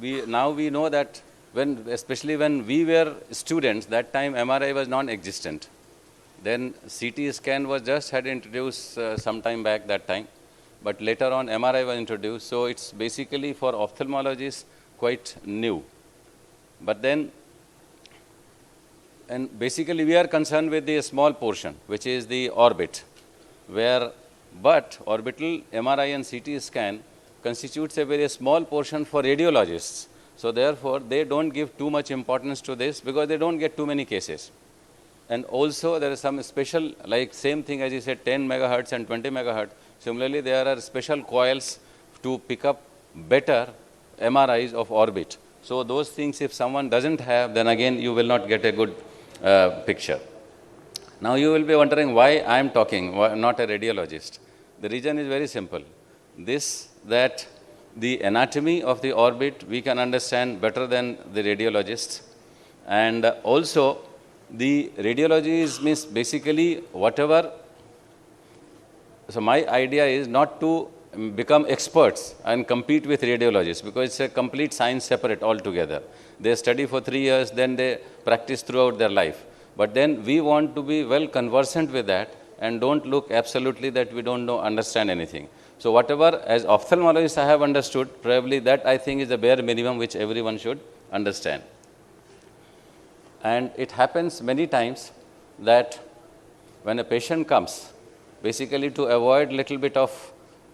now we know that especially when we were students, that time MRI was non-existent. Then CT scan was just had introduced some time back that time, but later on MRI was introduced. So it's basically for ophthalmologists quite new. But then, and basically we are concerned with the small portion, which is the orbit, but orbital MRI and CT scan constitutes a very small portion for radiologists. So therefore, they don't give too much importance to this because they don't get too many cases. And also there is some special, like same thing as you said, 10 megahertz and 20 megahertz. Similarly, there are special coils to pick up better MRIs of orbit. So those things, if someone doesn't have, then again you will not get a good picture. Now you will be wondering why I am talking, why not a radiologist. The reason is very simple. That the anatomy of the orbit we can understand better than the radiologists. And also the radiology means basically whatever. So my idea is not to become experts and compete with radiologists because it's a complete science separate altogether. They study for 3 years, then they practice throughout their life. But then we want to be well conversant with that and don't look absolutely that we don't understand anything. So whatever as ophthalmologist I have understood, probably that I think is the bare minimum which everyone should understand. And it happens many times that when a patient comes, basically to avoid little bit of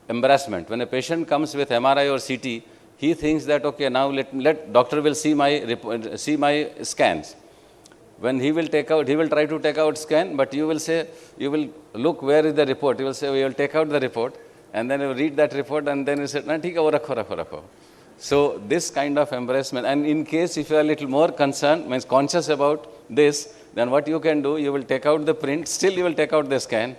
embarrassment, when a patient comes with MRI or CT, he thinks that, okay, now let doctor will see my scans. When he will try to take out scan, but you will say, you will look where is the report. You will say, we will take out the report, and then you will read that report, and then you say, na, theek hai, wo rakho. So this kind of embarrassment, and in case if you are a little more concerned, means conscious about this, then what you can do, you will take out the print, still you will take out the scan.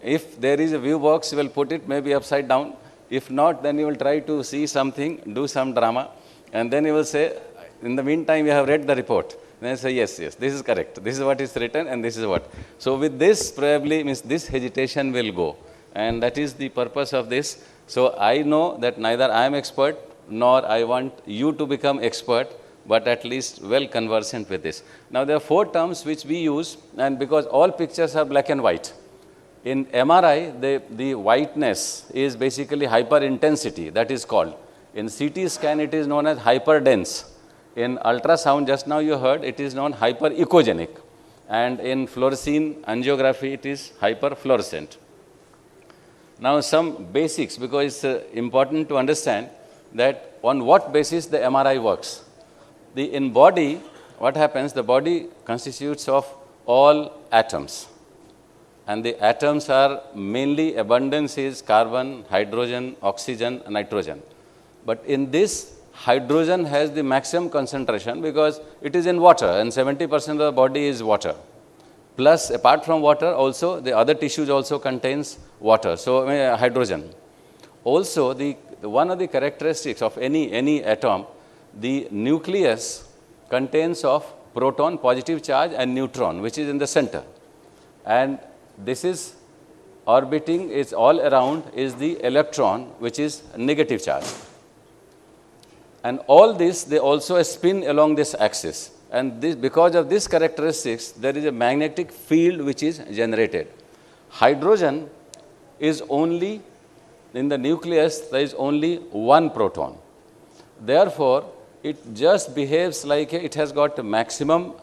If there is a view box, you will put it maybe upside down. If not, then you will try to see something, do some drama, and then you will say, in the meantime, you have read the report. Then I say, yes, this is correct. This is what is written and this is what. So with this, probably means this hesitation will go. And that is the purpose of this. So I know that neither I am expert, nor I want you to become expert, but at least well conversant with this. Now there are 4 terms which we use, and because all pictures are black and white. In MRI, the whiteness is basically hyperintensity, that is called. In CT scan, it is known as hyperdense. In ultrasound, just now you heard, it is known hyperechogenic. And in fluorescein angiography, it is hyperfluorescent. Now some basics, because it's important to understand that on what basis the MRI works. In body, what happens, the body constitutes of all atoms. And the atoms are mainly abundance is carbon, hydrogen, oxygen, nitrogen. But in this, hydrogen has the maximum concentration because it is in water, and 70% of the body is water. Plus, apart from water, also the other tissues also contains water, so hydrogen. Also, one of the characteristics of any atom, the nucleus contains of proton, positive charge, and neutron, which is in the center. And this is orbiting, is all around is the electron, which is negative charge. And all this, they also spin along this axis. And because of these characteristics, there is a magnetic field which is generated. Hydrogen is only, in the nucleus, there is only 1 proton. Therefore, it just behaves like it has got a maximum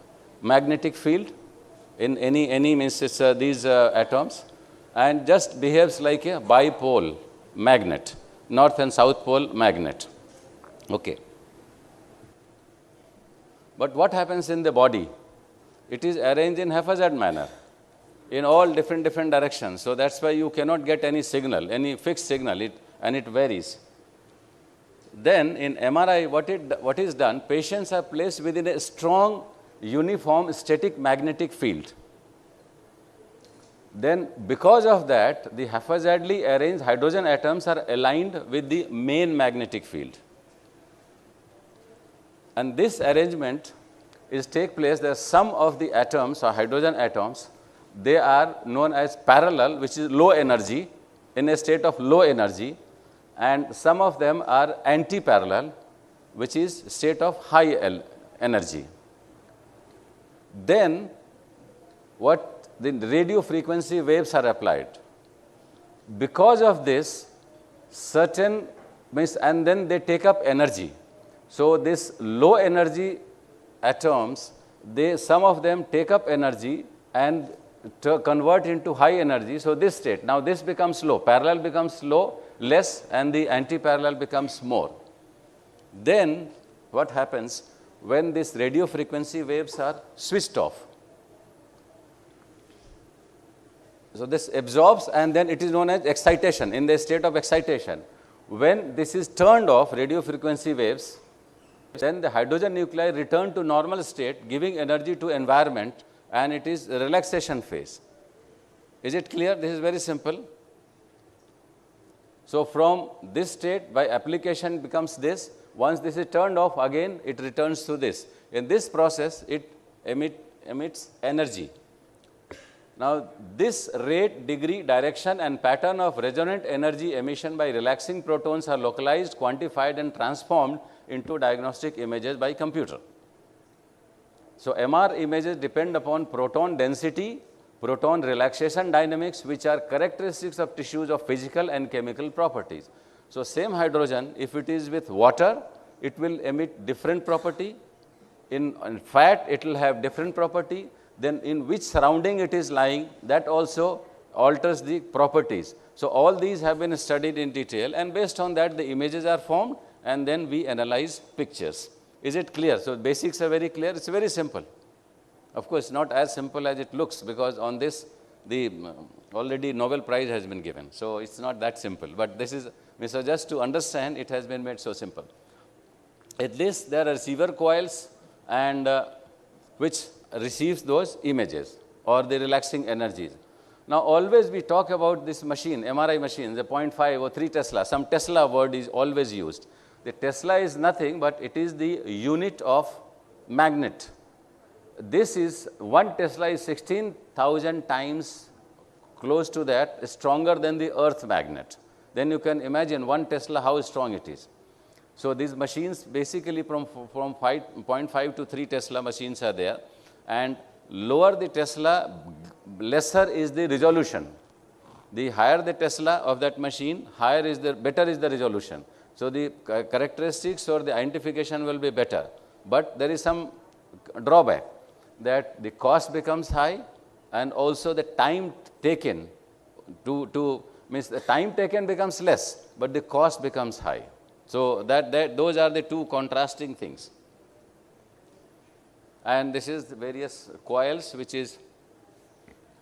magnetic field in any means it's these atoms, and just behaves like a bipole magnet, north and south pole magnet. Okay. But what happens in the body? It is arranged in haphazard manner, in all different directions. So that's why you cannot get any signal, any fixed signal, and it varies. Then in MRI, what is done, patients are placed within a strong, uniform, static magnetic field. Then because of that, the haphazardly arranged hydrogen atoms are aligned with the main magnetic field. And this arrangement take place, there are some of the atoms or hydrogen atoms, they are known as parallel, which is low energy, in a state of low energy, and some of them are anti-parallel, which is state of high energy. Then what the radio frequency waves are applied. Because of this, certain means, and then they take up energy. So this low energy atoms, some of them take up energy and convert into high energy. So this state, now this becomes low, parallel becomes less, and the anti-parallel becomes more. Then what happens when these radio frequency waves are switched off? So this absorbs, and then it is known as excitation, in the state of excitation. When this is turned off, radio frequency waves, then the hydrogen nuclei return to normal state, giving energy to environment, and it is a relaxation phase. Is it clear? This is very simple. So from this state, by application becomes this. Once this is turned off, again it returns to this. In this process, it emits energy. Now, this rate, degree, direction and pattern of resonant energy emission by relaxing protons are localized, quantified and transformed into diagnostic images by computer. So, MR images depend upon proton density, proton relaxation dynamics, which are characteristics of tissues of physical and chemical properties. So, same hydrogen, if it is with water, it will emit different property. In fat, it will have different property. Then in which surrounding it is lying, that also alters the properties. So all these have been studied in detail, and based on that the images are formed, and then we analyze pictures. Is it clear? So basics are very clear. It's very simple. Of course, not as simple as it looks, because on this the already Nobel Prize has been given. So it's not that simple. But this is, so just to understand, it has been made so simple. At least there are receiver coils, and which receives those images or the relaxing energies. Now, always we talk about this machine, MRI machine, the 0.5 or 3 Tesla. Some Tesla word is always used. The Tesla is nothing, but it is the unit of magnet. This is 1 Tesla is 16,000 times close to that, stronger than the earth magnet. Then you can imagine 1 Tesla how strong it is. So these machines basically from 0.5 to 3 Tesla machines are there. And lower the Tesla, lesser is the resolution. The higher the Tesla of that machine, better is the resolution. So the characteristics or the identification will be better. But there is some drawback, that the cost becomes high, and also the time taken means the time taken becomes less, but the cost becomes high. So those are the two contrasting things. And this is the various coils, which is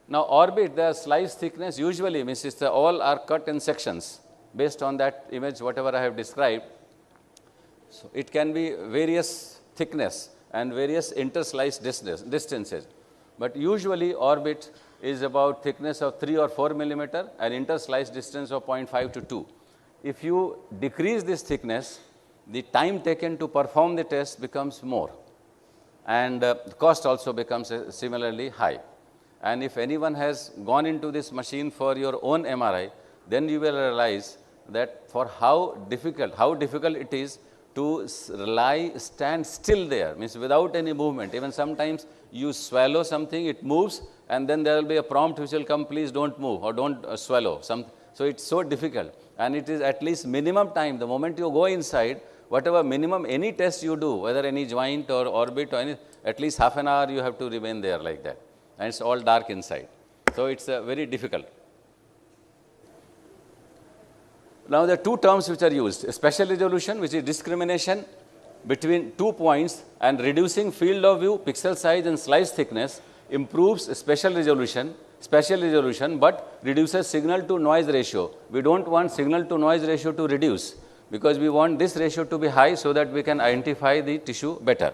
now orbit. The slice thickness usually means all are cut in sections based on that image, whatever I have described. So it can be various thickness and various interslice distances, but usually orbit is about thickness of 3 or 4 millimeter and interslice distance of 0.5 to 2. If you decrease this thickness, the time taken to perform the test becomes more, and the cost also becomes similarly high. And if anyone has gone into this machine for your own MRI, then you will realize that for how difficult it is to stand still there, means without any movement. Even sometimes you swallow something, it moves, and then there will be a prompt which will come, please don't move or don't swallow. So it's so difficult, and it is at least minimum time. The moment you go inside, whatever minimum any test you do, whether any joint or orbit or any, at least half an hour you have to remain there like that, and it's all dark inside. So it's very difficult. Now there are two terms which are used: spatial resolution, which is discrimination between 2 points, and reducing field of view, pixel size and slice thickness improves spatial resolution, but reduces signal to noise ratio. We don't want signal to noise ratio to reduce, because we want this ratio to be high so that we can identify the tissue better.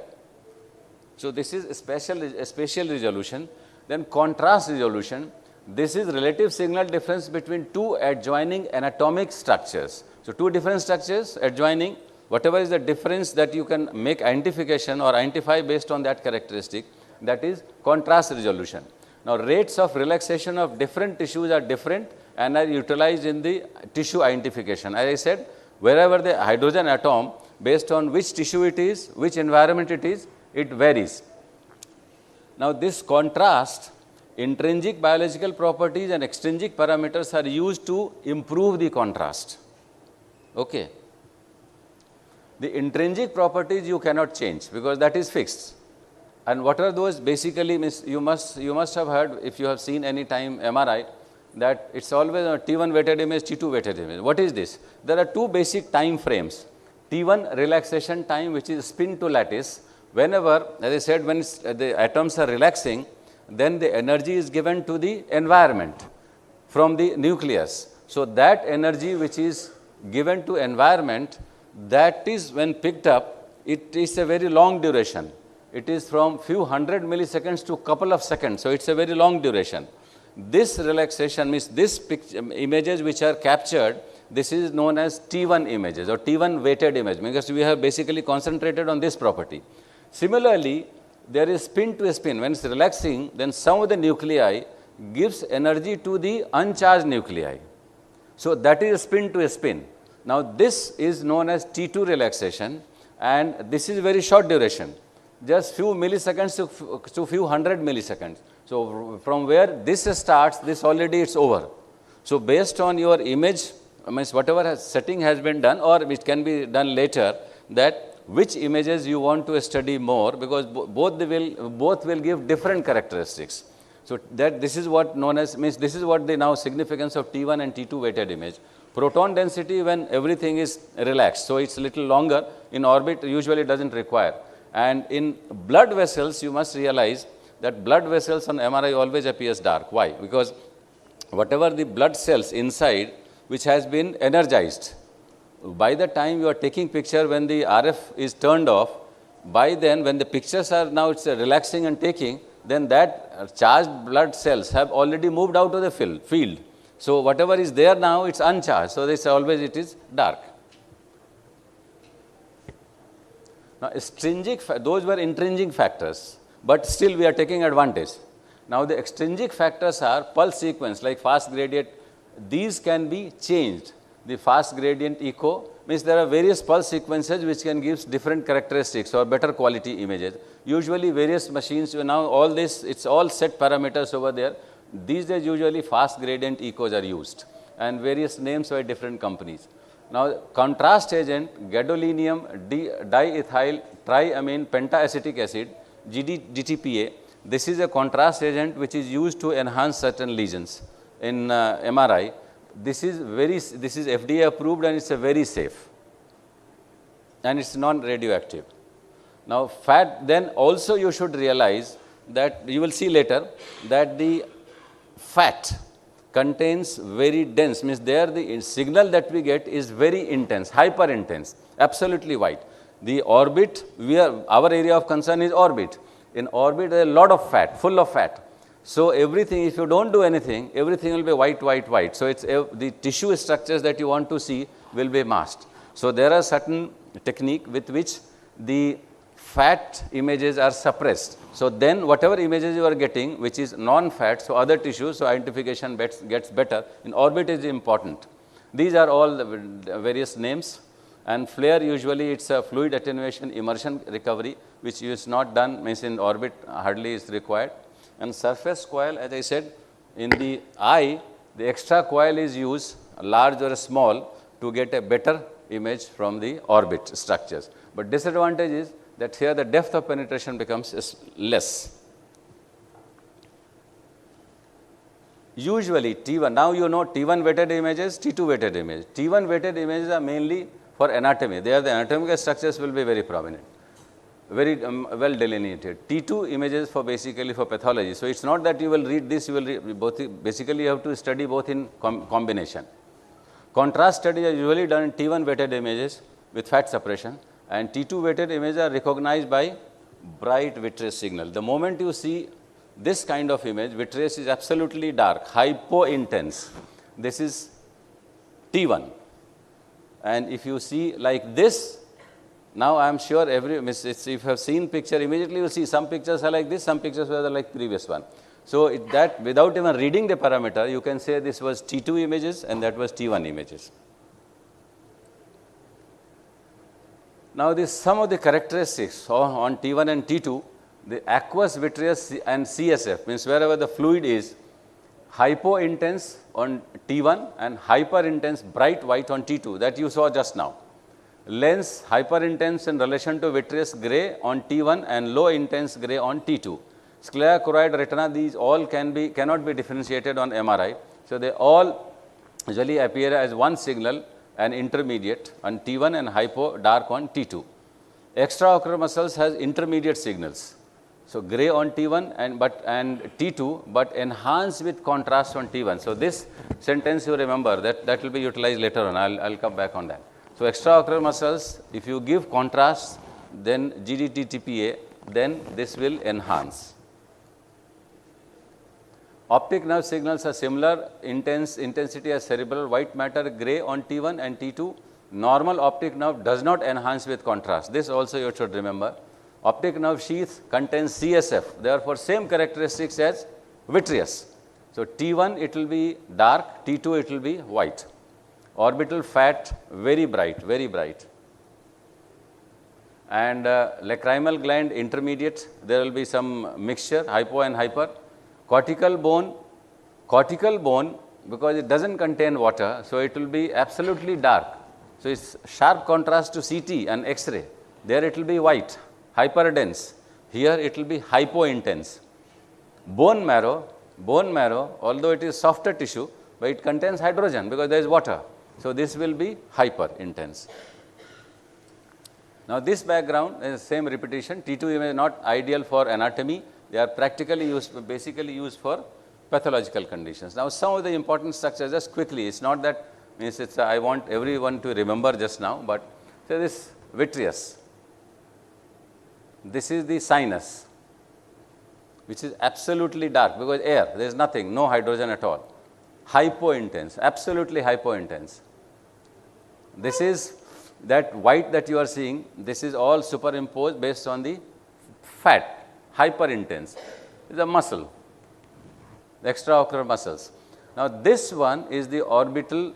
So this is spatial resolution. Then contrast resolution. This is relative signal difference between two adjoining anatomic structures. So two different structures adjoining, whatever is the difference that you can make identification or identify based on that characteristic, that is contrast resolution. Now rates of relaxation of different tissues are different and are utilized in the tissue identification. As I said, wherever the hydrogen atom based on which tissue it is, which environment it is, it varies. Now, this contrast, intrinsic biological properties and extrinsic parameters are used to improve the contrast. Okay. The intrinsic properties you cannot change because that is fixed. And what are those? Basically, you must have heard, if you have seen any time MRI, that it's always a T1 weighted image, T2 weighted image. What is this? There are two basic time frames. T1 relaxation time, which is spin to lattice. Whenever, as I said, when the atoms are relaxing, then the energy is given to the environment from the nucleus. So, that energy which is given to environment, that is when picked up, it is a very long duration. It is from few hundred milliseconds to couple of seconds. So, it's a very long duration. This relaxation means this images which are captured, this is known as T1 images or T1 weighted image, because we have basically concentrated on this property. Similarly, there is spin to spin. When it's relaxing, then some of the nuclei gives energy to the uncharged nuclei. So, that is spin to spin. Now, this is known as T2 relaxation, and this is very short duration, just few milliseconds to few hundred milliseconds. So, from where this starts, this already it's over. So, based on your image, means whatever setting has been done or which can be done later, that which images you want to study more, because both will give different characteristics. So, that this is what known as, means this is what the now significance of T1 and T2 weighted image. Proton density when everything is relaxed, so it's little longer. In orbit usually doesn't require. And in blood vessels, you must realize that blood vessels on MRI always appears dark. Why? Because whatever the blood cells inside which has been energized, by the time you are taking picture, when the RF is turned off, by then when the pictures are now it's relaxing and taking, then that charged blood cells have already moved out of the field. So, whatever is there now, it's uncharged. So, this always it is dark. Now, those were intrinsic factors, but still we are taking advantage. Now, the extrinsic factors are pulse sequence like fast gradient. These can be changed. The fast gradient echo means there are various pulse sequences which can give different characteristics or better quality images. Usually various machines, now all this, it's all set parameters over there. These days usually fast gradient echoes are used and various names by different companies. Now, contrast agent, gadolinium diethyl triamine pentacetic acid, GTPA, this is a contrast agent which is used to enhance certain lesions in MRI. This is FDA approved and it's a very safe and it's non-radioactive. Now, fat, then also you should realize that you will see later that the fat contains very dense, means there the signal that we get is very intense, hyper intense, absolutely white. The orbit, our area of concern is orbit. In orbit, there is a lot of fat, full of fat. So, everything, if you don't do anything, everything will be white, white, white. So, it's the tissue structures that you want to see will be masked. So, there are certain technique with which the fat images are suppressed. So, then whatever images you are getting, which is non-fat, so other tissues, so identification gets better. In orbit is important. These are all the various names. And FLAIR usually it's a fluid attenuation immersion recovery, which is not done, means in orbit hardly is required. And surface coil, as I said, in the eye, the extra coil is used, large or small, to get a better image from the orbit structures. But disadvantage is that here the depth of penetration becomes less. Usually T1, now you know T1 weighted images, T2 weighted images. T1 weighted images are mainly for anatomy. There the anatomical structures will be very prominent, very well delineated. T2 images for basically for pathology. So, it's not that you will read this, you will read both. Basically, you have to study both in combination. Contrast studies are usually done in T1 weighted images with fat suppression, and T2 weighted images are recognized by bright vitreous signal. The moment you see this kind of image, vitreous is absolutely dark, hypo intense. This is T1. And if you see like this, now I am sure if you have seen picture, immediately you see some pictures are like this, some pictures were like previous one. So, that without even reading the parameter, you can say this was T2 images and that was T1 images. Now, some of the characteristics on T1 and T2, the aqueous, vitreous and CSF, means wherever the fluid is, hypo-intense on T1 and hyper-intense bright white on T2, that you saw just now. Lens hyper-intense in relation to vitreous gray on T1 and low-intense gray on T2. Sclera, choroid, retina, these all cannot be differentiated on MRI. So, they all usually appear as one signal and intermediate on T1 and hypo dark on T2. Extraocular muscles has intermediate signals. So, gray on T1 and T2, but enhanced with contrast on T1. So, this sentence you remember that will be utilized later on. I'll come back on that. So, extraocular muscles, if you give contrast, then GDT TPA, then this will enhance. Optic nerve signals are similar intensity as cerebral white matter gray on T1 and T2. Normal optic nerve does not enhance with contrast. This also you should remember. Optic nerve sheath contains CSF, therefore, same characteristics as vitreous. So, T1 it will be dark, T2 it will be white. Orbital fat very bright, very bright. And lacrimal gland intermediate, there will be some mixture, hypo and hyper. Cortical bone, because it does not contain water, so it will be absolutely dark. So, it is sharp contrast to CT and X-ray. There it will be white, hyperdense. Here it will be hypo-intense. Bone marrow, although it is softer tissue, but it contains hydrogen because there is water. So, this will be hyper-intense. Now, this background is same repetition. T2 is not ideal for anatomy. They are basically used for pathological conditions. Now, some of the important structures, just quickly, it's not that means it's I want everyone to remember just now, but so this vitreous, this is the sinus, which is absolutely dark because air, there is nothing, no hydrogen at all. Hypo-intense, absolutely hypo-intense. This is that white that you are seeing, this is all superimposed based on the fat. Hyper-intense is a muscle, the extraocular muscles. Now, this one is the orbital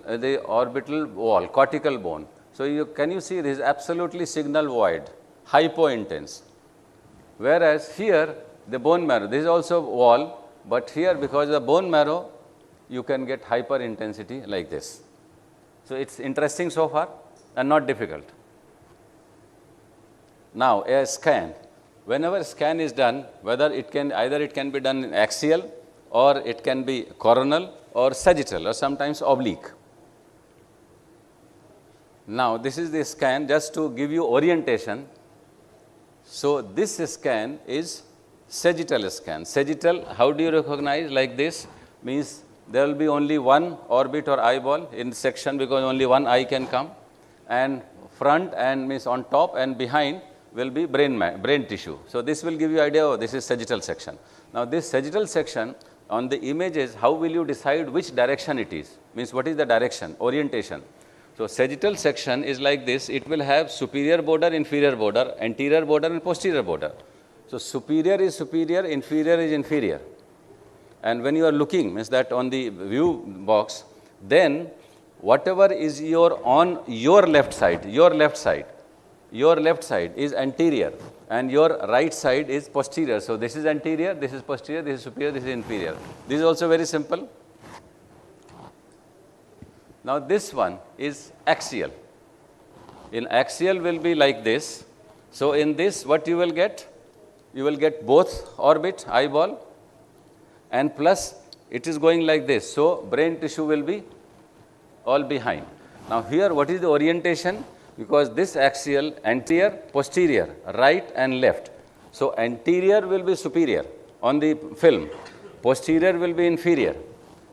wall, cortical bone. So, can you see this is absolutely signal void, hypo-intense. Whereas, here the bone marrow, this is also wall, but here because of the bone marrow, you can get hyper-intensity like this. So, it is interesting so far and not difficult. Now, a scan. Whenever scan is done, whether it can be done in axial or it can be coronal or sagittal or sometimes oblique. Now, this is the scan just to give you orientation. So, this scan is sagittal scan. Sagittal, how do you recognize? Like this means there will be only one orbit or eyeball in section because only one eye can come, and front and means on top and behind will be brain tissue. So, this will give you idea, oh, this is sagittal section. Now, this sagittal section on the images, how will you decide which direction it is? Means what is the direction, orientation. So, sagittal section is like this, it will have superior border, inferior border, anterior border and posterior border. So, superior is superior, inferior is inferior. And when you are looking, means that on the view box, then whatever is on your left side is anterior and your right side is posterior. So, this is anterior, this is posterior, this is superior, this is inferior. This is also very simple. Now, this one is axial. In axial will be like this. So, in this what you will get? You will get both orbit, eyeball, and plus it is going like this. So, brain tissue will be all behind. Now, here what is the orientation? Because this axial, anterior, posterior, right and left. So, anterior will be superior on the film, posterior will be inferior,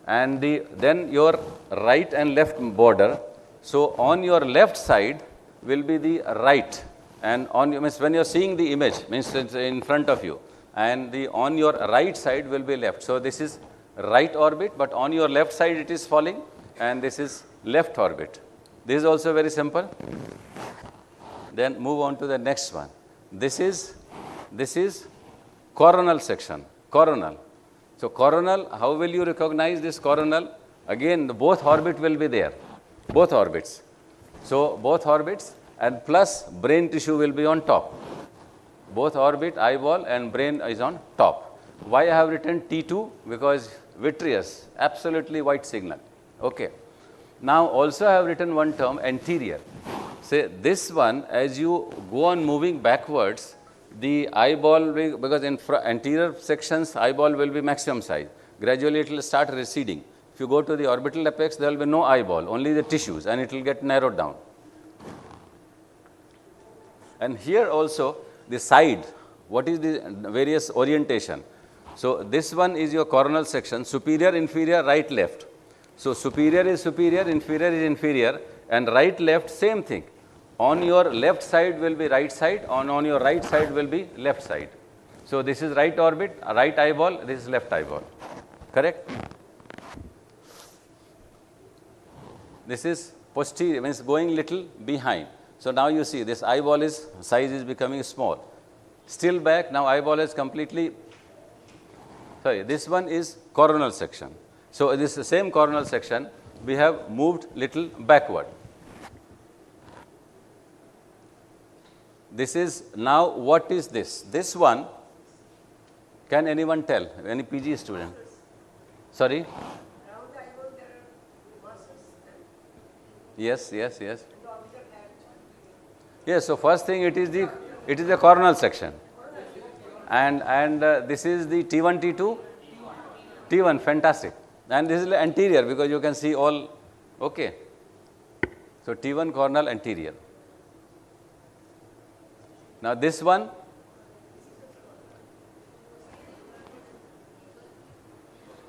and then your right and left border. So, on your left side will be the right, and means when you are seeing the image, means it's in front of you, and on your right side will be left. So, this is right orbit, but on your left side it is falling, and this is left orbit. This is also very simple. Then move on to the next one. This is coronal section, coronal. So, coronal, how will you recognize this coronal? Again, both orbit will be there, both orbits. So, both orbits, and plus brain tissue will be on top. Both orbit, eyeball and brain is on top. Why I have written T2? Because vitreous, absolutely white signal. Okay. Now also I have written one term, anterior. Say this one, as you go on moving backwards, the eyeball will, because in anterior sections, eyeball will be maximum size. Gradually it will start receding. If you go to the orbital apex, there will be no eyeball, only the tissues, and it will get narrowed down. And here also, the side, what is the various orientation? So this one is your coronal section, superior, inferior, right, left. So superior is superior, inferior is inferior, and right, left, same thing. On your left side will be right side, on your right side will be left side. So this is right orbit, right eyeball, this is left eyeball. Correct? This is posterior, means going little behind. So now you see this eyeball is, size is becoming small. Still back, now eyeball is completely, sorry, this one is coronal section. So this is the same coronal section, we have moved little backward. This is now, what is this? This one, can anyone tell? Any PG student? Sorry? Yes. Yes, so first thing it is the coronal section. And this is the T1, T2? T1, fantastic. And this is the anterior because you can see all, okay. So T1 coronal anterior. Now this one,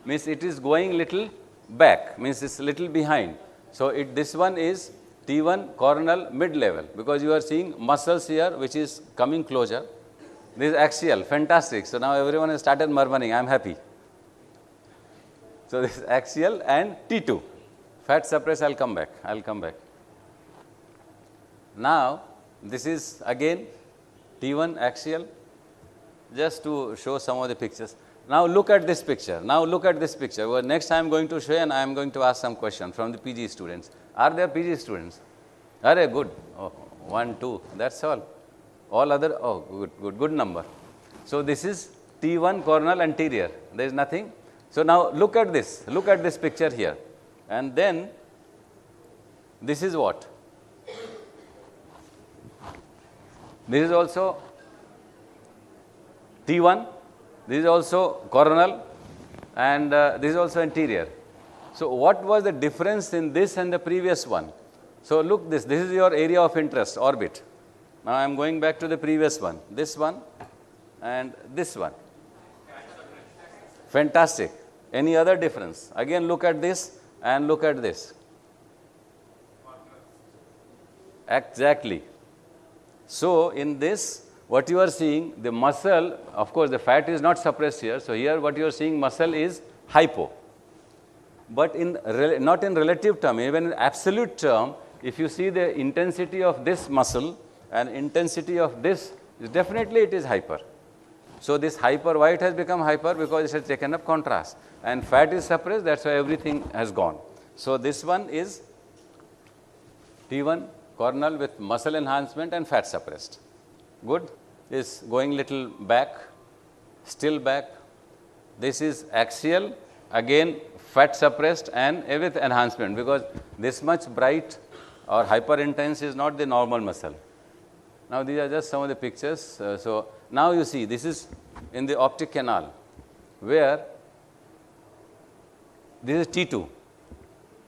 means it is going little back, means it's little behind. So this one is T1 coronal mid-level because you are seeing muscles here which is coming closer. This is axial, fantastic. So now everyone has started murmuring, I am happy. So this is axial and T2. Fat suppress, I'll come back. Now this is again T1 axial, just to show some of the pictures. Now look at this picture. Well, next I am going to show and I am going to ask some questions from the PG students. Are there PG students? Are good? Oh, 1, 2, that's all. All other, oh, good number. So this is T1 coronal anterior. There is nothing. So now look at this picture here. And then this is what? This is also T1. This is also coronal, and this is also anterior. So what was the difference in this and the previous one? So look this is your area of interest, orbit. Now I am going back to the previous one, this one and this one. Fantastic. Any other difference? Again look at this and look at this. Exactly. So in this, what you are seeing, the muscle, of course the fat is not suppressed here. So here what you are seeing, muscle is hypo. But not in relative term, even in absolute term, if you see the intensity of this muscle and intensity of this, definitely it is hyper. So this hyper, why it has become hyper? Because it has taken up contrast. And fat is suppressed, that's why everything has gone. So this one is T1 coronal with muscle enhancement and fat suppressed. Good. Is going little back, still back. This is axial, again fat suppressed and with enhancement, because this much bright or hyper intense is not the normal muscle. Now these are just some of the pictures. So now you see this is in the optic canal, where this is T2,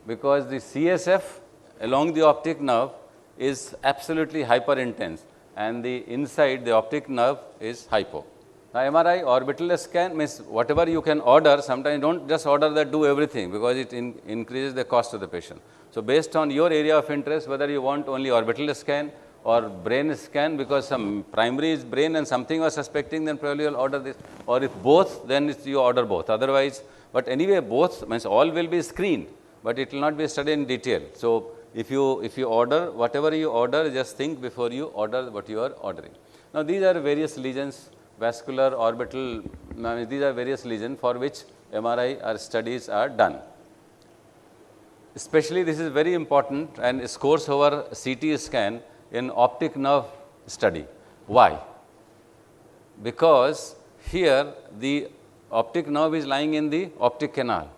because the CSF along the optic nerve is absolutely hyper intense, and the inside the optic nerve is hypo. Now MRI orbital scan means whatever you can order, sometimes don't just order that, do everything, because it increases the cost to the patient. So based on your area of interest, whether you want only orbital scan or brain scan, because some primary is brain and something you are suspecting, then probably you will order this, or if both, then you order both. Otherwise, but anyway both means all will be screened, but it will not be studied in detail. So if you order, whatever you order, just think before you order what you are ordering. Now these are various lesions, vascular, orbital, these are various lesions for which MRI or studies are done. Especially this is very important, and scores over CT scan in optic nerve study. Why? Because here the optic nerve is lying in the optic canal,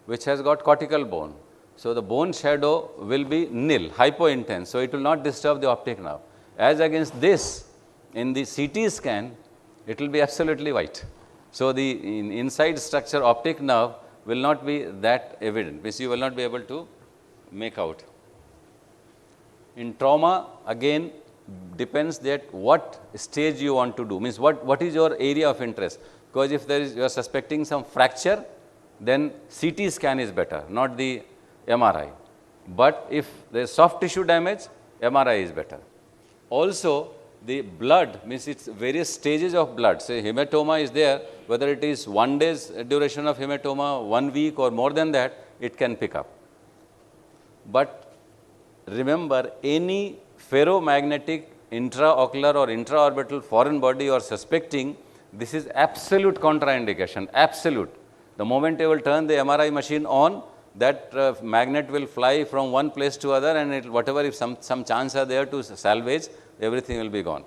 which has got cortical bone. So, the bone shadow will be nil, hypointense. So, it will not disturb the optic nerve. As against this, in the CT scan, it will be absolutely white. So, the inside structure optic nerve will not be that evident, which you will not be able to make out. In trauma, again, depends that what stage you want to do, means what is your area of interest. Because if there is, you are suspecting some fracture, then CT scan is better, not the MRI. But if there is soft tissue damage, MRI is better. Also, the blood, means it's various stages of blood. Say hematoma is there, whether it is 1 day's duration of hematoma, 1 week or more than that, it can pick up. But remember, any ferromagnetic intraocular or intraorbital foreign body you are suspecting, this is absolute contraindication, absolute. The moment you will turn the MRI machine on, that magnet will fly from one place to other, and it, whatever, if some chance are there to salvage, everything will be gone.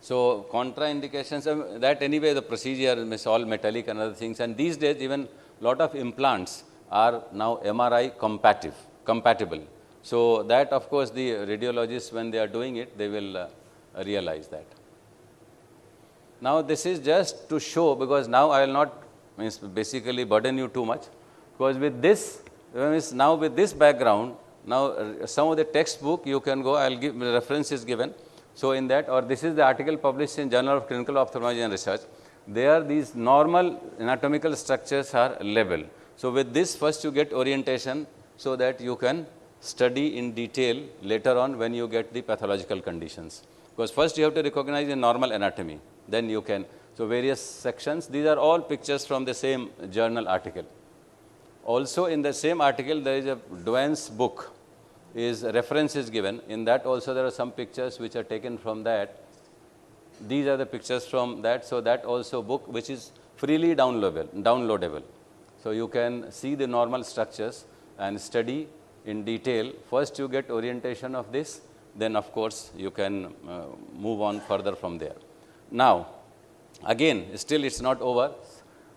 So, contraindications, that anyway the procedure is all metallic and other things, and these days even lot of implants are now MRI compatible. So, that of course the radiologists, when they are doing it, they will realize that. Now, this is just to show, because now I will not basically burden you too much, because with this, now with this background, now some of the textbook you can go, I will give references given. So, in that, or this is the article published in Journal of Clinical Ophthalmology and Research, there these normal anatomical structures are labeled. So, with this first you get orientation, so that you can study in detail later on when you get the pathological conditions. Because first you have to recognize the normal anatomy, then you can. So, various sections, these are all pictures from the same journal article. Also in the same article there is a Douain's book, is references given. In that also there are some pictures which are taken from that. These are the pictures from that. So, that also book which is freely downloadable. So, you can see the normal structures and study in detail. First you get orientation of this, then of course you can move on further from there. Now, again still it is not over.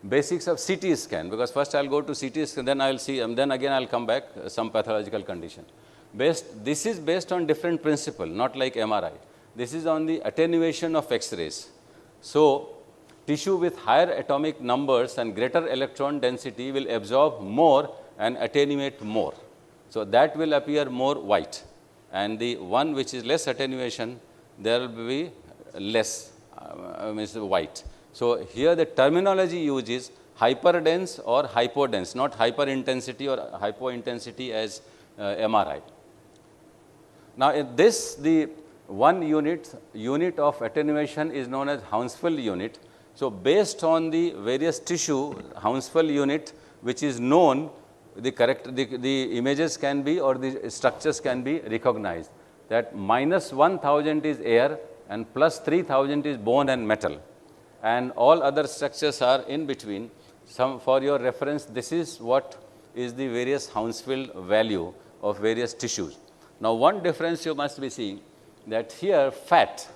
Basics of CT scan, because first I will go to CT scan, then I will see, and then again I will come back some pathological condition. This is based on different principle, not like MRI. This is on the attenuation of X-rays. So, tissue with higher atomic numbers and greater electron density will absorb more and attenuate more. So, that will appear more white, and the one which is less attenuation, there will be less white. So, here the terminology used is hyperdense or hypodense, not hyperintensity or hypointensity as MRI. Now, in this, the one unit of attenuation is known as Hounsfield unit. So, based on the various tissue, Hounsfield unit which is known, the images can be, or the structures can be recognized. That minus 1000 is air and plus 3000 is bone and metal, and all other structures are in between. Some, for your reference, this is what is the various Hounsfield value of various tissues. Now, one difference you must be seeing, that here fat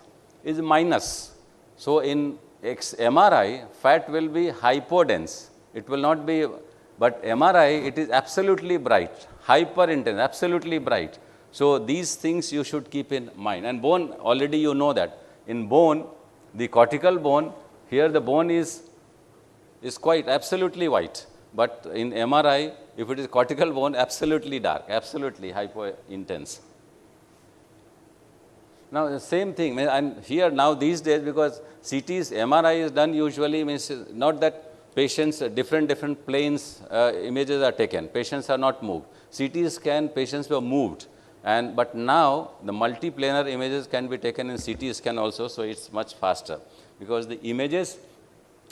is minus. So, in MRI, fat will be hypodense, it will not be, but MRI, it is absolutely bright, hyperintense, absolutely bright. So, these things you should keep in mind. And bone, already you know that in bone, the cortical bone, here the bone is quite absolutely white, but in MRI, if it is cortical bone, absolutely dark, absolutely hypo-intense. Now, the same thing, and here now these days, because CT's MRI is done usually, means not that patients, different planes, images are taken, patients are not moved. CT scan, patients were moved, but now the multiplanar images can be taken in CT scan also, so it's much faster, because the images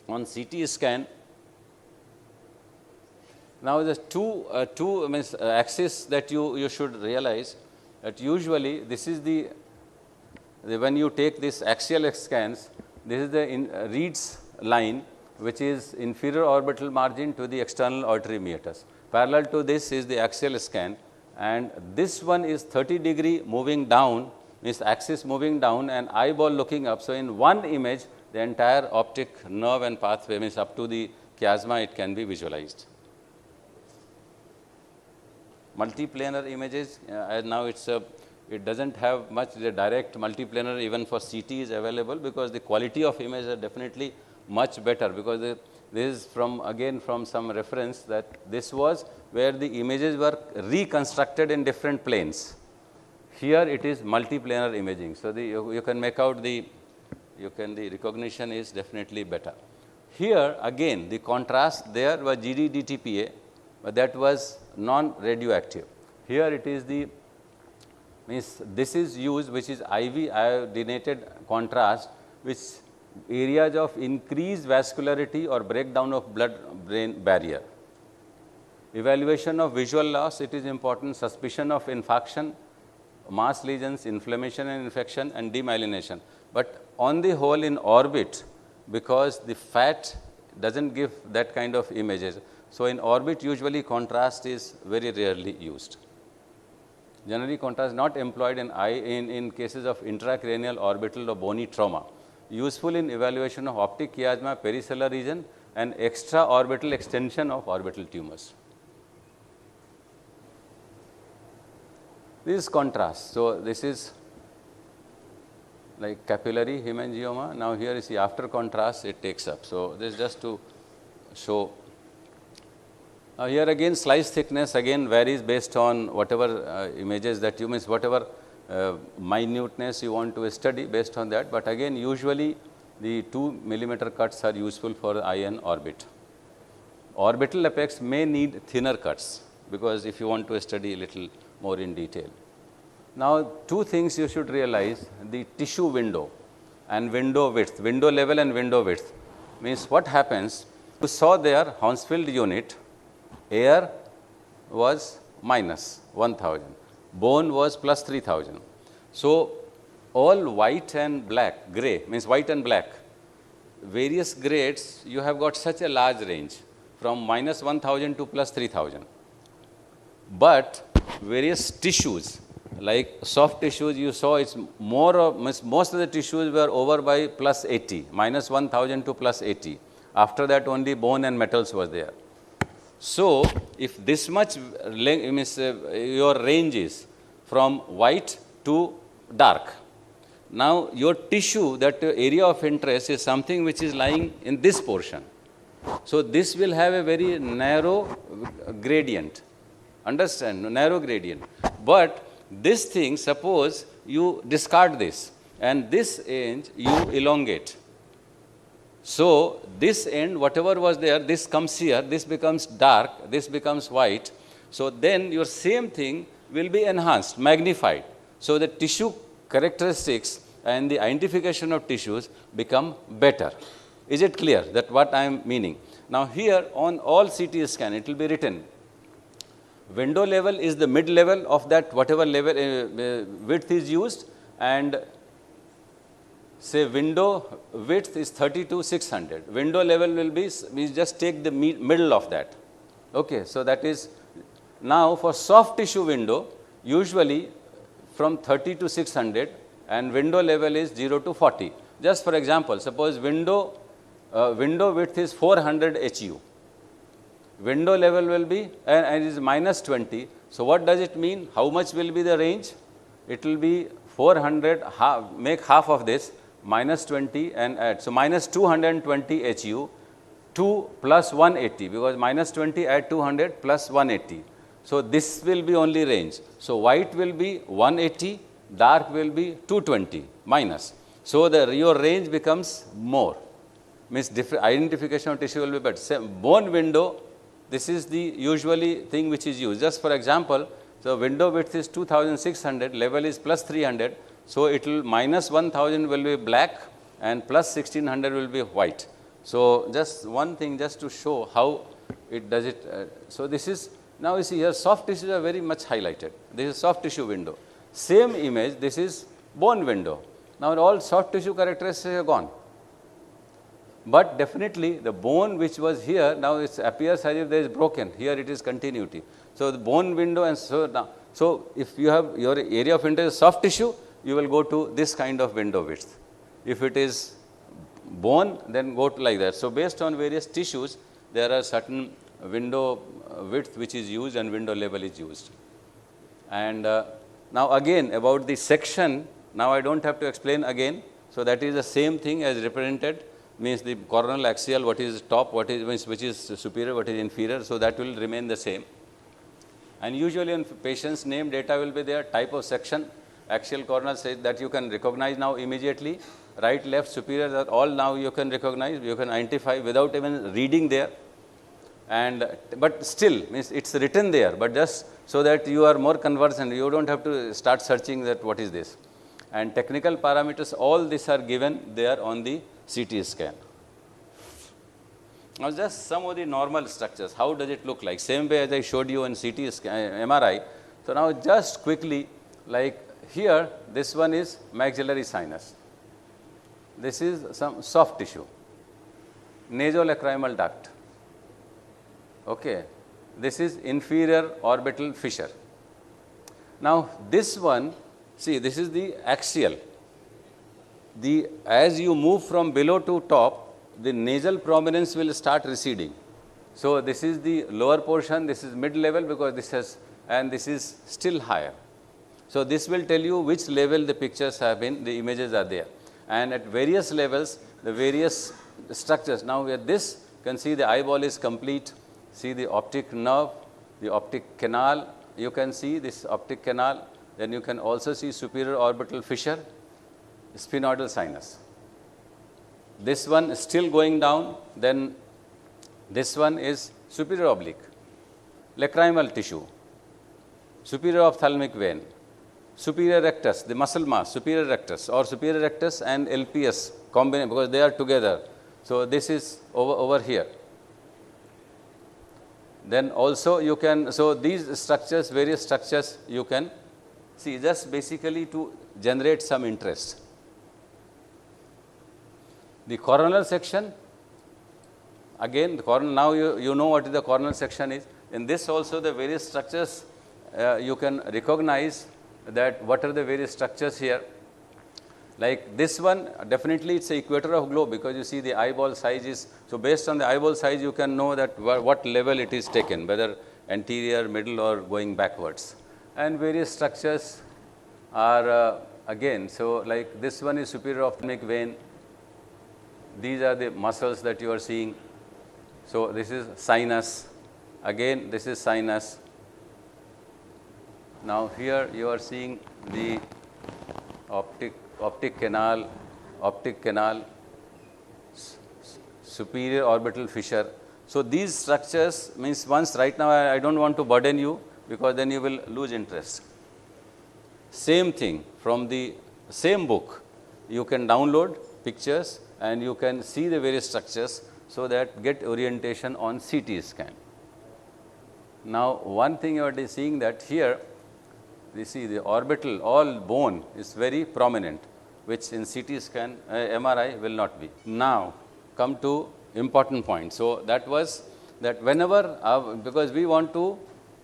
on CT scan, now the two axis that you should realize, that usually this is when you take this axial scans, this is the Reed's line, which is inferior orbital margin to the external auditory meatus. Parallel to this is the axial scan, and this one is 30-degree moving down, means axis moving down and eyeball looking up. So, in one image, the entire optic nerve and pathway, means up to the chiasma, it can be visualized. Multiplanar images, as now it doesn't have much the direct multiplanar, even for CT is available, because the quality of image are definitely much better, because this is from some reference that this was where the images were reconstructed in different planes. Here it is multiplanar imaging. So, you can make out the recognition is definitely better. Here again the contrast there was GD-DTPA, but that was non-radioactive. Here it is means this is used, which is IV iodinated contrast, which areas of increased vascularity or breakdown of blood-brain barrier. Evaluation of visual loss, it is important, suspicion of infarction, mass lesions, inflammation and infection, and demyelination. But on the whole, in orbit, because the fat doesn't give that kind of images, so in orbit usually contrast is very rarely used. Generally contrast not employed in cases of intracranial, orbital or bony trauma. Useful in evaluation of optic chiasma, pericellular region and extraorbital extension of orbital tumors. This is contrast. So, this is like capillary hemangioma. Now, here you see after contrast it takes up. So, this is just to show. Now, here again slice thickness again varies based on whatever images that you miss, whatever minuteness you want to study based on that, but again usually the 2 millimeter cuts are useful for eye and orbit. Orbital apex may need thinner cuts, because if you want to study a little more in detail. Now, two things you should realize: the tissue window and window width, window level and window width. Means what happens, you saw there Hounsfield unit, air was minus 1000, bone was plus 3000. So, all white and black, gray means white and black, various grades you have got such a large range from minus 1000 to plus 3000. But various tissues like soft tissues, you saw it's more of, most of the tissues were over by plus 80, minus 1000 to plus 80. After that only bone and metals was there. So, if this much means your range is from white to dark. Now, your tissue, that area of interest is something which is lying in this portion. So, this will have a very narrow gradient, understand, narrow gradient. But this thing, suppose you discard this and this end you elongate. So, this end whatever was there, this comes here, this becomes dark, this becomes white. So, then your same thing will be enhanced, magnified. So, the tissue characteristics and the identification of tissues become better. Is it clear that what I am meaning? Now, here on all CT scan it will be written, window level is the mid level of that whatever level width is used, and say window width is 30 to 600. Window level will be, we just take the middle of that. Okay, so that is, now for soft tissue window, usually from 30 to 600 and window level is 0 to 40. Just for example, suppose window width is 400 HU. Window level will be, and it is minus 20. So, what does it mean? How much will be the range? It will be 400, make half of this, minus 20 and add. So, minus 220 HU to plus 180, because minus 20 add 200 plus 180. So, this will be only range. So, white will be 180, dark will be 220 minus. So, your range becomes more, means identification of tissue will be better. Same bone window, this is the usually thing which is used. Just for example, so window width is 2600, level is plus 300. So, it will minus 1000 will be black and plus 1600 will be white. So, just one thing just to show how it does it. So, this is, now you see here soft tissues are very much highlighted. This is soft tissue window. Same image, this is bone window. Now, all soft tissue characteristics are gone. But definitely the bone which was here, now it appears as if there is broken, here it is continuity. So, the bone window, and so So if you have your area of interest is soft tissue, you will go to this kind of window width. If it is bone, then go to like that. So based on various tissues, there are certain window width which is used and window level is used. And now again about the section, now I don't have to explain again. So that is the same thing as represented, means the coronal axial, what is top, what is which is superior, what is inferior. So that will remain the same. And usually in patient's name data will be there, type of section, axial coronal says that you can recognize now immediately, right, left, superior, that all now you can recognize, you can identify without even reading there. And but still means it's written there, but just so that you are more conversant, you don't have to start searching that what is this. And technical parameters, all these are given there on the CT scan. Now just some of the normal structures, how does it look like? Same way as I showed you in CT scan, MRI. So now just quickly, like here, this one is maxillary sinus. This is some soft tissue, nasolacrimal duct. Okay, this is inferior orbital fissure. Now this one, see, this is the axial. As you move from below to top, the nasal prominence will start receding. So this is the lower portion, this is mid-level because this has, and this is still higher. So this will tell you which level the pictures have been, the images are there. And at various levels, the various structures. Now with this, you can see the eyeball is complete. See the optic nerve, the optic canal, you can see this optic canal. Then you can also see superior orbital fissure, sphenoidal sinus. This one is still going down, then this one is superior oblique, lacrimal tissue, superior ophthalmic vein, superior rectus, the muscle mass, superior rectus or superior rectus and LPS combined because they are together. So this is over here. Then also you can, so these structures, various structures you can see just basically to generate some interest. The coronal section, again the coronal, now you know what the coronal section is. In this also the various structures you can recognize that what are the various structures here. Like this one, definitely it's the equator of globe because you see the eyeball size is, so based on the eyeball size you can know that what level it is taken, whether anterior, middle or going backwards. And various structures are again, so like this one is superior ophthalmic vein. These are the muscles that you are seeing. So this is sinus, again this is sinus. Now here you are seeing the optic canal, superior orbital fissure. So these structures means once right now I don't want to burden you because then you will lose interest. Same thing from the same book, you can download pictures and you can see the various structures so that get orientation on CT scan. Now one thing you are seeing that here, you see the orbital, all bone is very prominent, which in CT scan, MRI will not be. Now come to important point. So that was that whenever, because we want to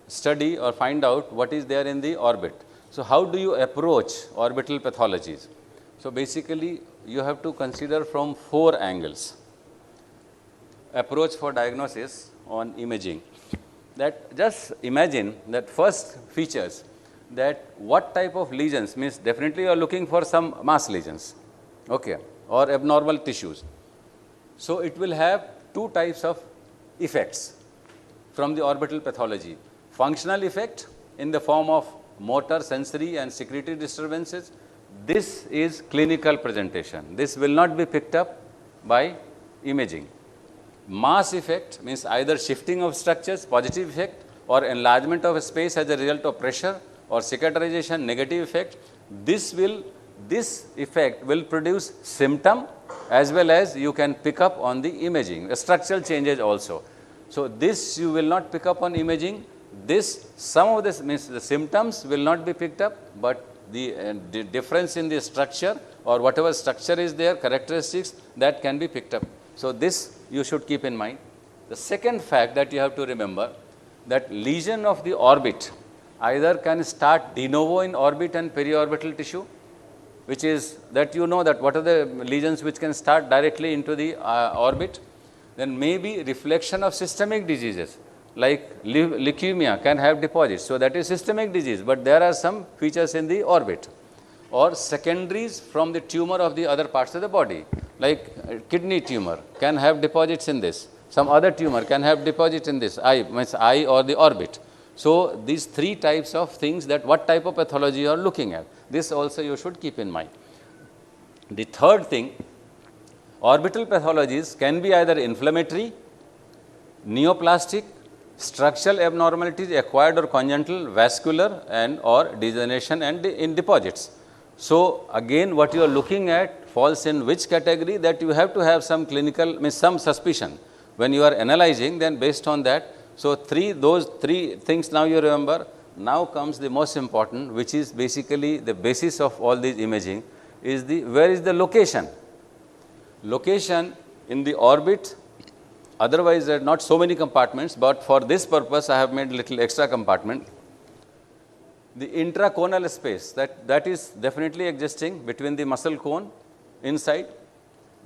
study or find out what is there in the orbit. So how do you approach orbital pathologies? So basically you have to consider from 4 angles. Approach for diagnosis on imaging. That just imagine that first features, that what type of lesions, means definitely you are looking for some mass lesions, okay, or abnormal tissues. So it will have 2 types of effects from the orbital pathology. Functional effect in the form of motor, sensory and secretory disturbances. This is clinical presentation. This will not be picked up by imaging. Mass effect means either shifting of structures, positive effect, or enlargement of space as a result of pressure, or cicatrization, negative effect. This effect will produce symptom as well as you can pick up on the imaging, the structural changes also. So this you will not pick up on imaging. Some of this means the symptoms will not be picked up, but the difference in the structure or whatever structure is there, characteristics, that can be picked up. So this you should keep in mind. The second fact that you have to remember, that lesion of the orbit either can start de novo in orbit and periorbital tissue, which is that you know that what are the lesions which can start directly into the orbit. Then maybe reflection of systemic diseases like leukemia can have deposits. So, that is systemic disease, but there are some features in the orbit, or secondaries from the tumor of the other parts of the body, like kidney tumor can have deposits in this, some other tumor can have deposits in this eye or the orbit. So, these three types of things, that what type of pathology you are looking at, this also you should keep in mind. The third thing, orbital pathologies can be either inflammatory, neoplastic, structural abnormalities, acquired or congenital, vascular, and or degeneration and in deposits. So, again what you are looking at falls in which category, that you have to have some clinical, some suspicion when you are analyzing, then based on that. So, those three things now you remember. Now comes the most important, which is basically the basis of all these imaging, is where is the location. Location in the orbit. Otherwise, there are not so many compartments, but for this purpose, I have made little extra compartment. The intraconal space, that is definitely existing between the muscle cone inside.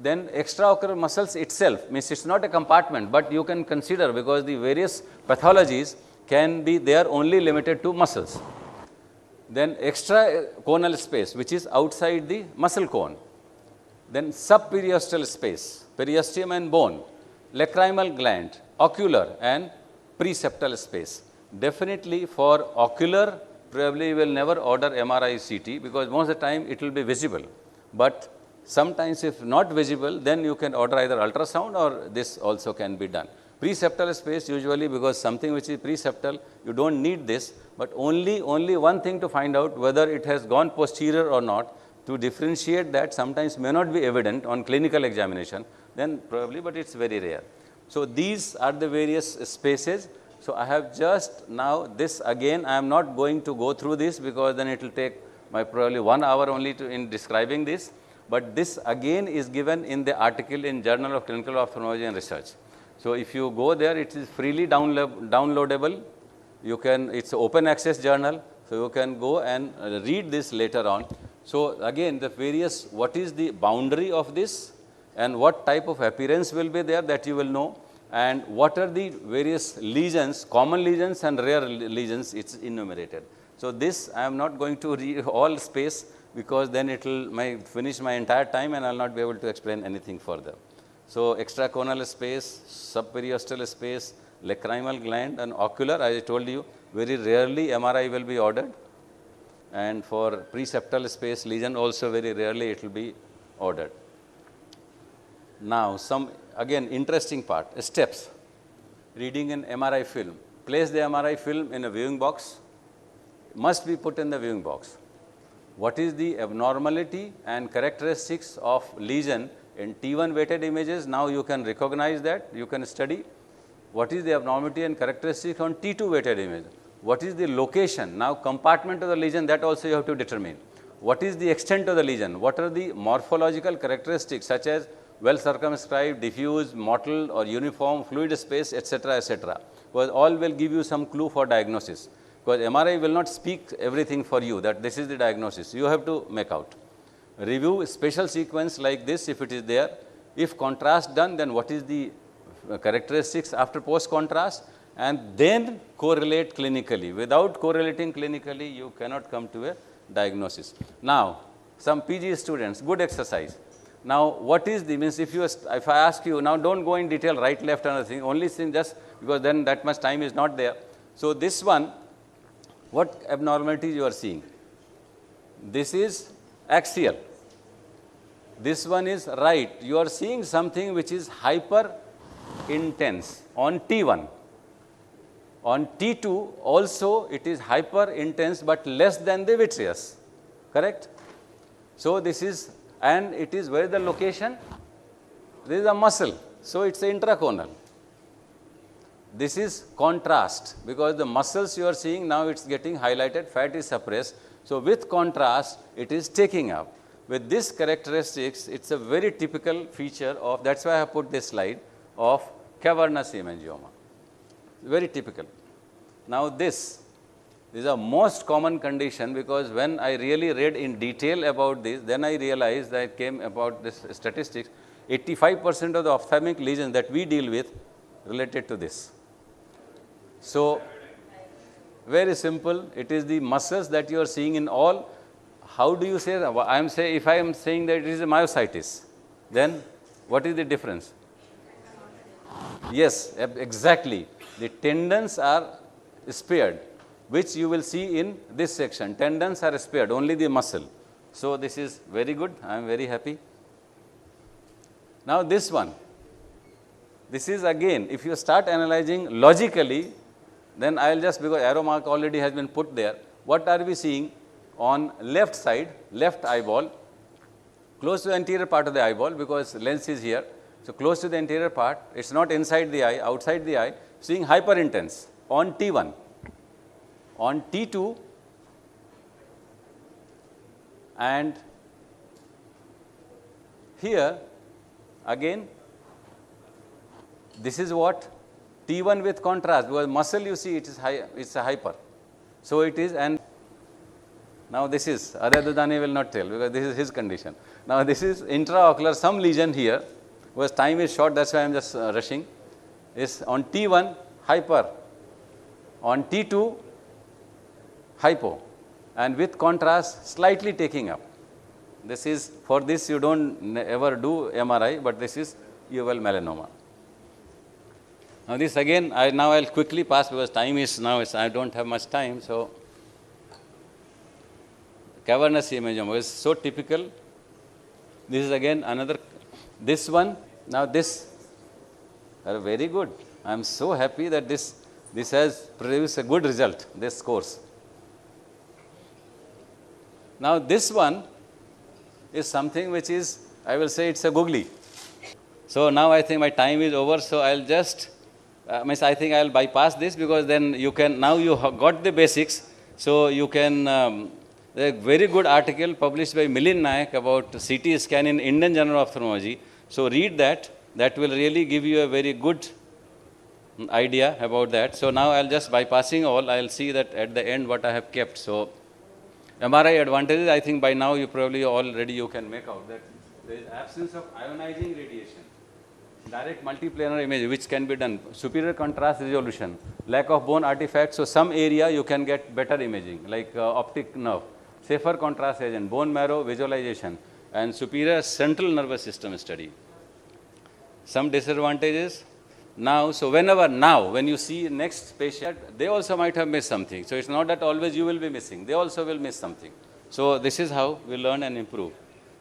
Then extraocular muscles itself, means it's not a compartment, but you can consider, because the various pathologies can be, they are only limited to muscles. Then extraconal space, which is outside the muscle cone. Then subperiosteal space, periosteum and bone, lacrimal gland, ocular and preseptal space. Definitely for ocular, probably you will never order MRI CT, because most of the time it will be visible. But sometimes if not visible, then you can order either ultrasound, or this also can be done. Preseptal space usually, because something which is preseptal, you don't need this, but only one thing to find out whether it has gone posterior or not. To differentiate that sometimes may not be evident on clinical examination, then probably, but it's very rare. So, these are the various spaces. So, I have just now this, again I am not going to go through this, because then it will take my probably 1 hour only in describing this, but this again is given in the article in Journal of Clinical Ophthalmology and Research. So, if you go there, it is freely downloadable. You can, it's an open access journal, so you can go and read this later on. So, again the various, what is the boundary of this and what type of appearance will be there, that you will know, and what are the various lesions, common lesions and rare lesions, it's enumerated. So, this I am not going to read all space, because then it will finish my entire time and I will not be able to explain anything further. So, extraconal space, subperiosteal space, lacrimal gland and ocular, as I told you, very rarely MRI will be ordered, and for preseptal space lesion also very rarely it will be ordered. Now, some again interesting part, steps. Reading an MRI film. Place the MRI film in a viewing box, must be put in the viewing box. What is the abnormality and characteristics of lesion in T1 weighted images? Now, you can recognize that, you can study. What is the abnormality and characteristics on T2 weighted image? What is the location? Now, compartment of the lesion, that also you have to determine. What is the extent of the lesion? What are the morphological characteristics, such as well circumscribed, diffuse, mottled or uniform, fluid space, etc., etc. Because all will give you some clue for diagnosis. Because MRI will not speak everything for you, that this is the diagnosis. You have to make out. Review spatial sequence like this, if it is there. If contrast done, then what is the characteristics after post contrast, and then correlate clinically. Without correlating clinically, you cannot come to a diagnosis. Now, some PG students, good exercise. Now, what is the, means if I ask you, now don't go in detail right, left and other thing, only thing just because then that much time is not there. So, this one, what abnormalities you are seeing? This is axial. This one is right. You are seeing something which is hyper intense on T1. On T2 also it is hyper intense, but less than the vitreous, correct? So, this is, and it is where the location? This is a muscle, so it is intraconal. This is contrast, because the muscles you are seeing now it is getting highlighted, fat is suppressed. So, with contrast it is taking up. With this characteristics, it is a very typical feature of, that is why I have put this slide, of cavernous hemangioma. Very typical. Now, this This is a most common condition, because when I really read in detail about this, then I realized that I came about this statistics, 85% of the ophthalmic lesions that we deal with related to this. So, very simple, it is the muscles that you are seeing in all. How do you say that? If I am saying that it is a myositis, then what is the difference? Yes, exactly. The tendons are spared, which you will see in this section. Tendons are spared, only the muscle. So, this is very good. I am very happy. Now, this one. This is again, if you start analyzing logically, then I will just, because arrow mark already has been put there. What are we seeing on left side, left eyeball, close to the anterior part of the eyeball, because lens is here. So, close to the anterior part, it is not inside the eye, outside the eye, seeing hyperintense on T1. On T2 and here again, this is what? T1 with contrast, because muscle you see it is high, it's a hyper. So, it is, and now this is, Arya Dudani will not tell, because this is his condition. Now, this is intraocular, some lesion here, because time is short, that's why I am just rushing, is on T1 hyper, on T2 hypo, and with contrast slightly taking up. This is, for this you don't ever do MRI, but this is uveal melanoma. Now, this again, I will quickly pass, because time is now, I don't have much time. So, cavernous hemangioma is so typical. This is again another, this one, now this are very good. I am so happy that this has produced a good result, this course. Now, this one is something which is, I will say it's a googly. So, now I think my time is over, so I will just, I think I will bypass this, because then you can, now you have got the basics, so you can, a very good article published by Milind Nayak about CT scan in Indian Journal of Ophthalmology. So, read that, that will really give you a very good idea about that. So, now I will just bypassing all, I will see that at the end what I have kept. So, MRI advantages, I think by now you probably already you can make out that there is absence of ionizing radiation, direct multiplanar image which can be done, superior contrast resolution, lack of bone artifacts. So, some area you can get better imaging like optic nerve, safer contrast agent, bone marrow visualization, and superior central nervous system study. Some disadvantages. Now, so whenever now, when you see next patient, they also might have missed something. So, it's not that always you will be missing, they also will miss something. So, this is how we learn and improve.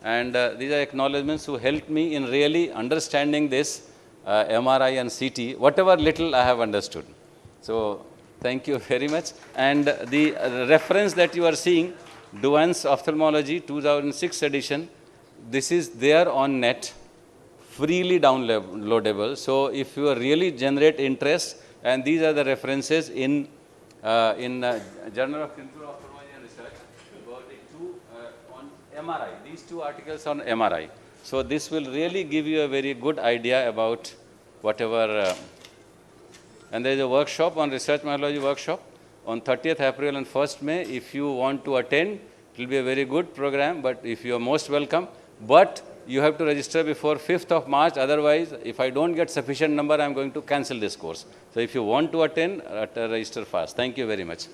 And these are acknowledgements who helped me in really understanding this MRI and CT, whatever little I have understood. So, thank you very much. And the reference that you are seeing, Duane's Ophthalmology 2006 edition, this is there on net, freely downloadable. So, if you really generate interest, and these are the references in Journal of Clinical Ophthalmology and Research about the two on MRI, these two articles on MRI. So, this will really give you a very good idea about whatever, and there is a workshop on research myology workshop on 30th April and 1st May. If you want to attend, it will be a very good program, but if you are most welcome, but you have to register before 5th of March, otherwise, if I don't get sufficient number, I am going to cancel this course. So, if you want to attend, register fast. Thank you very much.